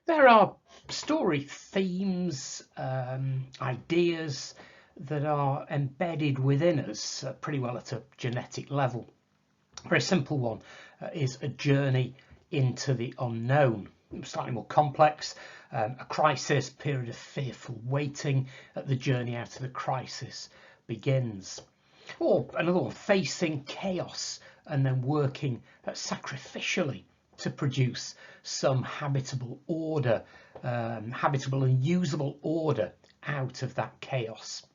There are story themes, ideas that are embedded within us pretty well at a genetic level. A very simple one is a journey into the unknown. Slightly more complex, a crisis, period of fearful waiting. The journey out of the crisis begins. Or another one, facing chaos and then working sacrificially to produce some habitable order, habitable and usable order out of that chaos.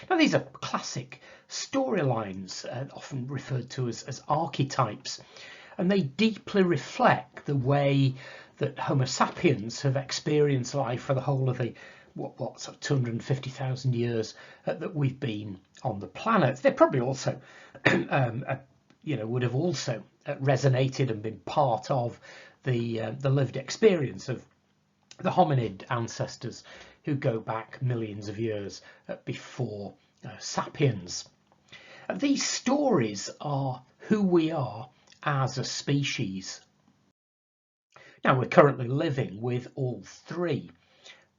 Now, these are classic storylines, often referred to as archetypes, and they deeply reflect the way that Homo sapiens have experienced life for the whole of the sort of 250,000 years that we've been on the planet. They probably also, would have also resonated and been part of the lived experience of the hominid ancestors who go back millions of years before sapiens. These stories are who we are as a species. Now, we're currently living with all three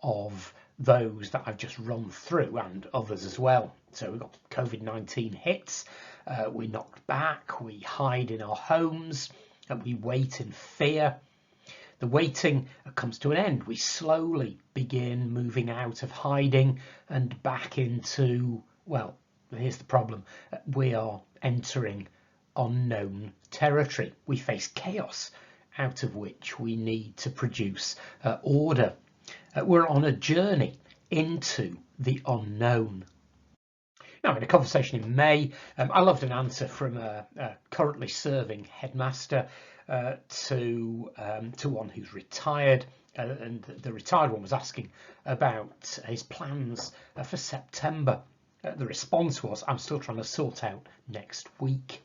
of those that I've just run through and others as well. So we've got COVID-19 hits, we're knocked back, we hide in our homes, and we wait in fear. The waiting comes to an end. We slowly begin moving out of hiding and back into, well, here's the problem. We are entering unknown territory. We face chaos out of which we need to produce order. We're on a journey into the unknown. Now, in a conversation in May, I loved an answer from a currently serving headmaster to one who's retired, and the retired one was asking about his plans for September. The response was, "I'm still trying to sort out next week."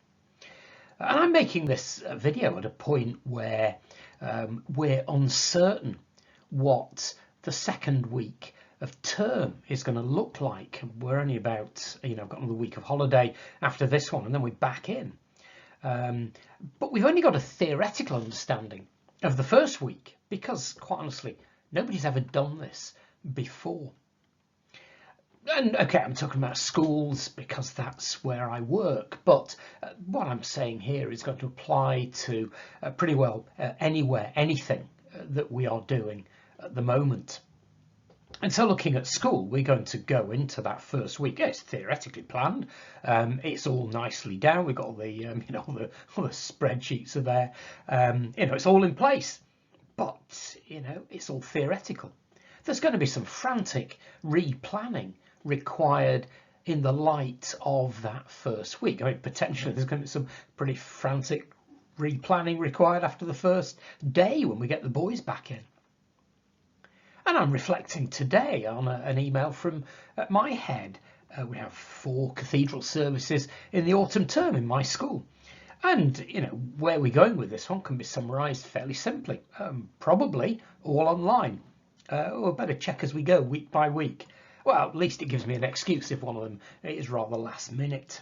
And I'm making this video at a point where we're uncertain what the second week of term is going to look like. We're only about, got another week of holiday after this one, and then we're back in. But we've only got a theoretical understanding of the first week because, quite honestly, nobody's ever done this before. And okay, I'm talking about schools because that's where I work, but what I'm saying here is going to apply to pretty well anywhere, anything that we are doing at the moment. And so looking at school, we're going to go into that first week. Yeah, it's theoretically planned. It's all nicely down. We've got all the, all the spreadsheets are there. It's all in place. But, it's all theoretical. There's going to be some frantic replanning required in the light of that first week. I mean, potentially there's going to be some pretty frantic replanning required after the first day when we get the boys back in. And I'm reflecting today on an email from my head. We have 4 cathedral services in the autumn term in my school. And, where we're going with this one can be summarised fairly simply. Probably all online. Or better check as we go week by week. Well, at least it gives me an excuse if one of them is rather last minute.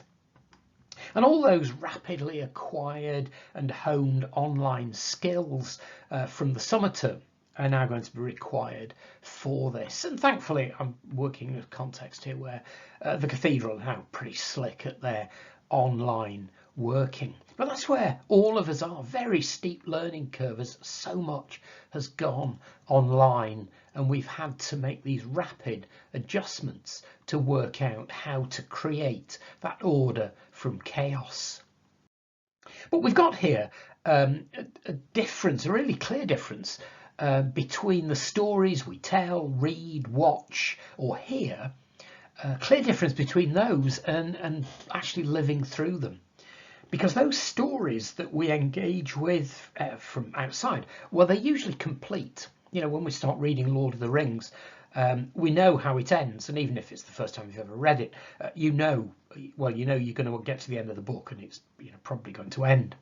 And all those rapidly acquired and honed online skills from the summer term are now going to be required for this. And thankfully, I'm working in a context here where the cathedral are now pretty slick at their online working. But that's where all of us are. Very steep learning curve as so much has gone online, and we've had to make these rapid adjustments to work out how to create that order from chaos. But we've got here a difference, a really clear difference between the stories we tell, read, watch, or hear. A clear difference between those and actually living through them. Because those stories that we engage with from outside, well, they're usually complete. When we start reading Lord of the Rings, we know how it ends, and even if it's the first time you've ever read it, you're going to get to the end of the book, and it's probably going to end.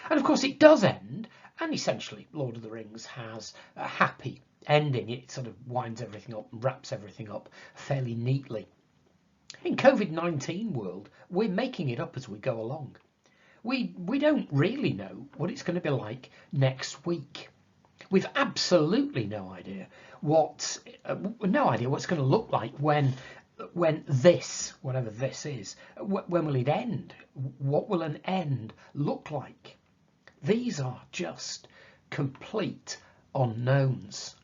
And of course, it does end, and essentially, Lord of the Rings has a happy ending. It sort of winds everything up, wraps everything up fairly neatly. In COVID-19 world, we're making it up as we go along. We don't really know what it's going to be like next week. We've absolutely no idea what's going to look like when this, whatever this is, when will it end? What will an end look like? These are just complete unknowns.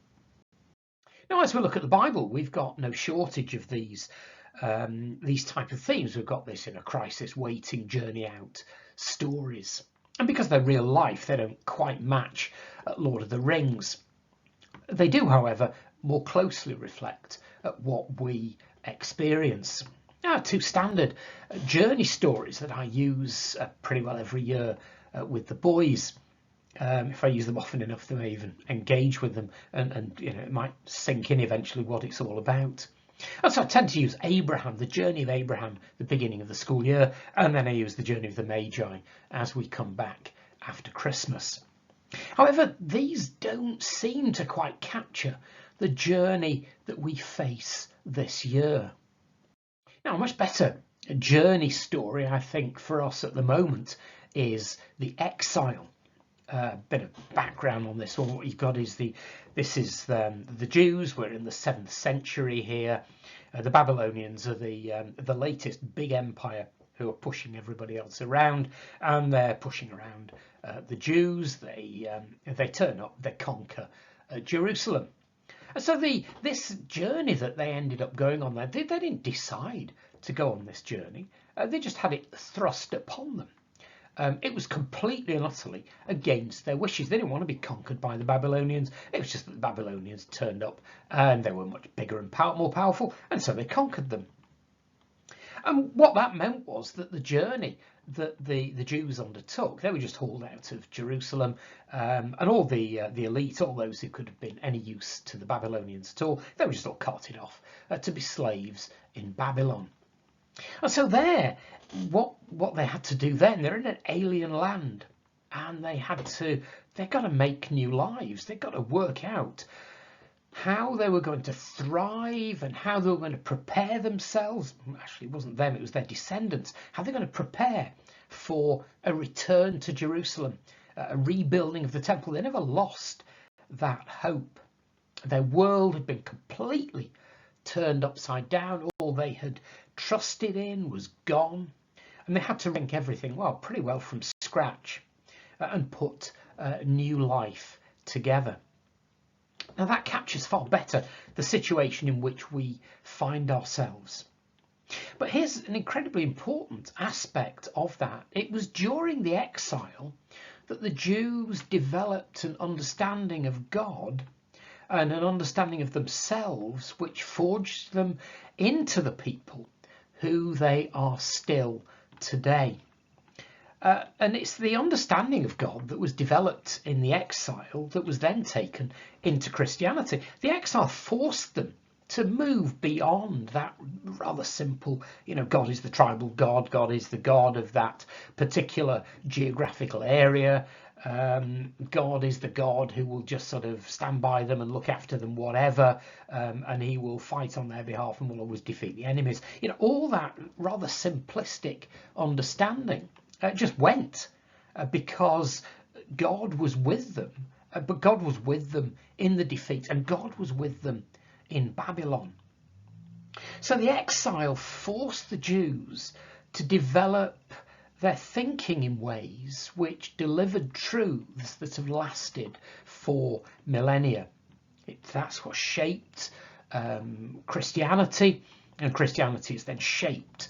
Now, as we look at the Bible, we've got no shortage of these type of themes. We've got this, crisis, waiting, journey out stories. And because they're real life, they don't quite match Lord of the Rings. They do, however, more closely reflect what we experience. Now, two standard journey stories that I use pretty well every year with the boys. If I use them often enough, they may even engage with them, and it might sink in eventually what it's all about. And so I tend to use Abraham, the journey of Abraham, the beginning of the school year, and then I use the journey of the Magi as we come back after Christmas. However, these don't seem to quite capture the journey that we face this year. Now, a much better journey story, I think, for us at the moment is the exile. Bit of background on this one. What you've got is the Jews. We're in the 7th century here. The Babylonians are the latest big empire who are pushing everybody else around, and they're pushing around the Jews. They turn up, they conquer Jerusalem. And so this journey that they ended up going on there, they didn't decide to go on this journey. They just had it thrust upon them. It was completely and utterly against their wishes. They didn't want to be conquered by the Babylonians. It was just that the Babylonians turned up and they were much bigger and more powerful, and so they conquered them. And what that meant was that the journey that the Jews undertook, they were just hauled out of Jerusalem, and all the elite, all those who could have been any use to the Babylonians at all, they were just all carted off to be slaves in Babylon. And so what they had to do then, they're in an alien land, and they've got to make new lives. They've got to work out how they were going to thrive and how they were going to prepare themselves. Actually, it wasn't them, it was their descendants. How they're going to prepare for a return to Jerusalem, a rebuilding of the temple. They never lost that hope. Their world had been completely turned upside down. All they had trusted in was gone, and they had to think everything pretty well from scratch and put new life together. Now that captures far better the situation in which we find ourselves. But here's an incredibly important aspect of that. It was during the exile that the Jews developed an understanding of God and an understanding of themselves, which forged them into the people who they are still today. And it's the understanding of God that was developed in the exile that was then taken into Christianity. The exile forced them to move beyond that rather simple, God is the tribal God, God is the God of that particular geographical area. God is the God who will just sort of stand by them and look after them, whatever, and he will fight on their behalf and will always defeat the enemies. All that rather simplistic understanding just went because God was with them, but God was with them in the defeat, and God was with them in Babylon. So the exile forced the Jews to develop their thinking in ways which delivered truths that have lasted for millennia. That's what shaped Christianity, and Christianity has then shaped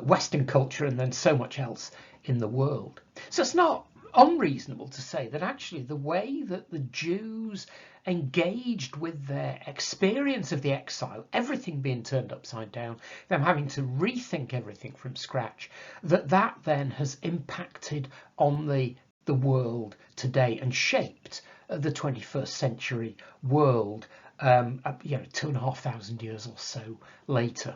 Western culture and then so much else in the world. So it's not unreasonable to say that actually the way that the Jews engaged with their experience of the exile, everything being turned upside down, them having to rethink everything from scratch, that then has impacted on the world today and shaped the 21st century world 2,500 years or so later.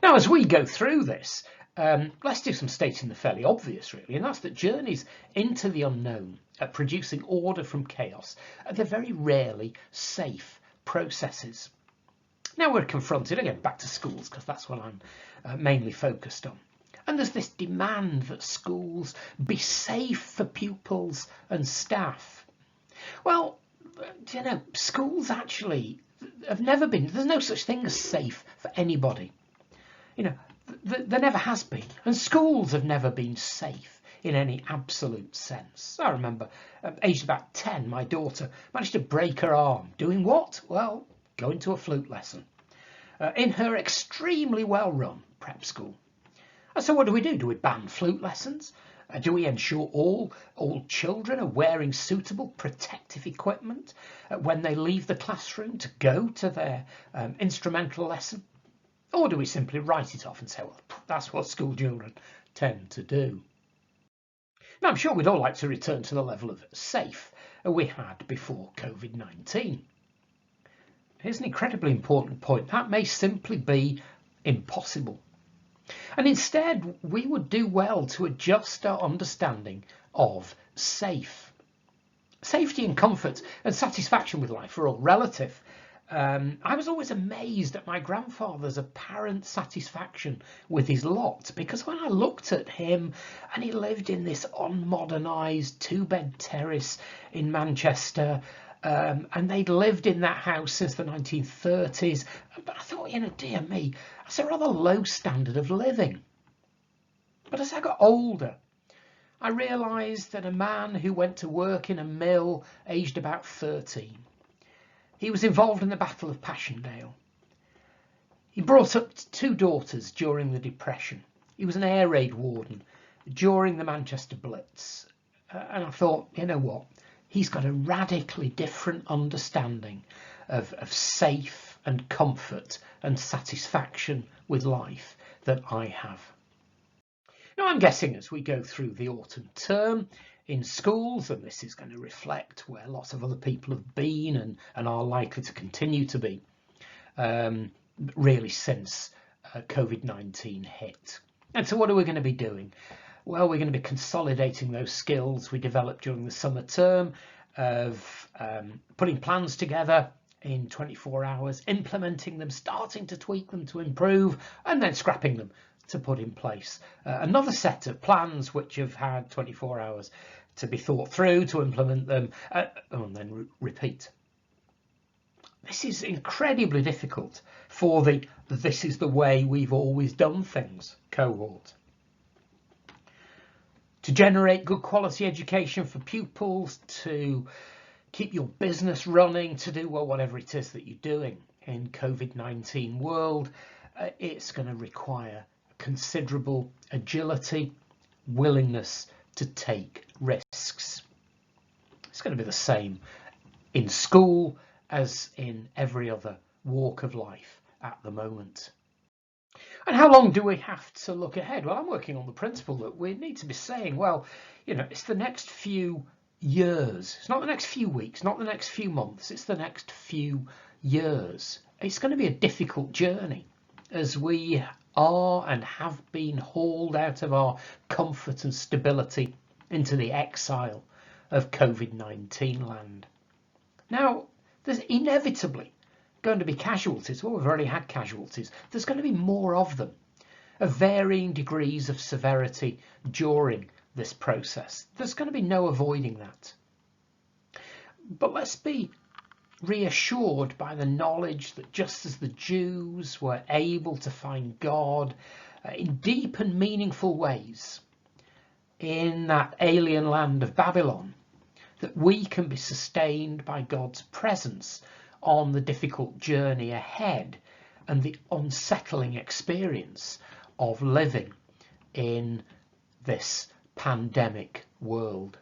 Now, as we go through this, let's do some stating the fairly obvious, really, and that's that journeys into the unknown, producing order from chaos, they're very rarely safe processes. Now we're confronted, again, back to schools, because that's what I'm mainly focused on. And there's this demand that schools be safe for pupils and staff. Well, schools actually have never been, there's no such thing as safe for anybody. There never has been. And schools have never been safe in any absolute sense. I remember, aged about 10, my daughter managed to break her arm. Doing what? Well, going to a flute lesson in her extremely well-run prep school. And so what do? Do we ban flute lessons? Do we ensure all children are wearing suitable protective equipment when they leave the classroom to go to their instrumental lesson? Or do we simply write it off and say, well, that's what school children tend to do? Now, I'm sure we'd all like to return to the level of safe we had before COVID-19. Here's an incredibly important point. That may simply be impossible. And instead, we would do well to adjust our understanding of safe. Safety and comfort and satisfaction with life are all relative. I was always amazed at my grandfather's apparent satisfaction with his lot, because when I looked at him, and he lived in this unmodernised 2-bed terrace in Manchester, and they'd lived in that house since the 1930s. But I thought, dear me, that's a rather low standard of living. But as I got older, I realised that a man who went to work in a mill, aged about 13, he was involved in the Battle of Passchendaele. He brought up 2 daughters during the Depression. He was an air raid warden during the Manchester Blitz. And I thought, you know what? He's got a radically different understanding of safe and comfort and satisfaction with life that I have. Now, I'm guessing as we go through the autumn term in schools, and this is going to reflect where lots of other people have been and are likely to continue to be, really since COVID-19 hit. And so what are we going to be doing? Well, we're going to be consolidating those skills we developed during the summer term of putting plans together in 24 hours, implementing them, starting to tweak them to improve, and then scrapping them to put in place another set of plans which have had 24 hours to be thought through, to implement them, and then repeat. This is incredibly difficult for the "this is the way we've always done things" cohort. To generate good quality education for pupils, to keep your business running, to do whatever it is that you're doing in COVID-19 world, it's going to require considerable agility, willingness to take risks. It's going to be the same in school as in every other walk of life at the moment. And how long do we have to look ahead? Well, I'm working on the principle that we need to be saying, well, it's the next few years. It's not the next few weeks, not the next few months. It's the next few years. It's going to be a difficult journey as we are and have been hauled out of our comfort and stability into the exile of COVID-19 land. Now, there's inevitably going to be casualties. Well, we've already had casualties. There's going to be more of them, of varying degrees of severity during this process. There's going to be no avoiding that. But let's be reassured by the knowledge that just as the Jews were able to find God in deep and meaningful ways in that alien land of Babylon, that we can be sustained by God's presence on the difficult journey ahead and the unsettling experience of living in this pandemic world.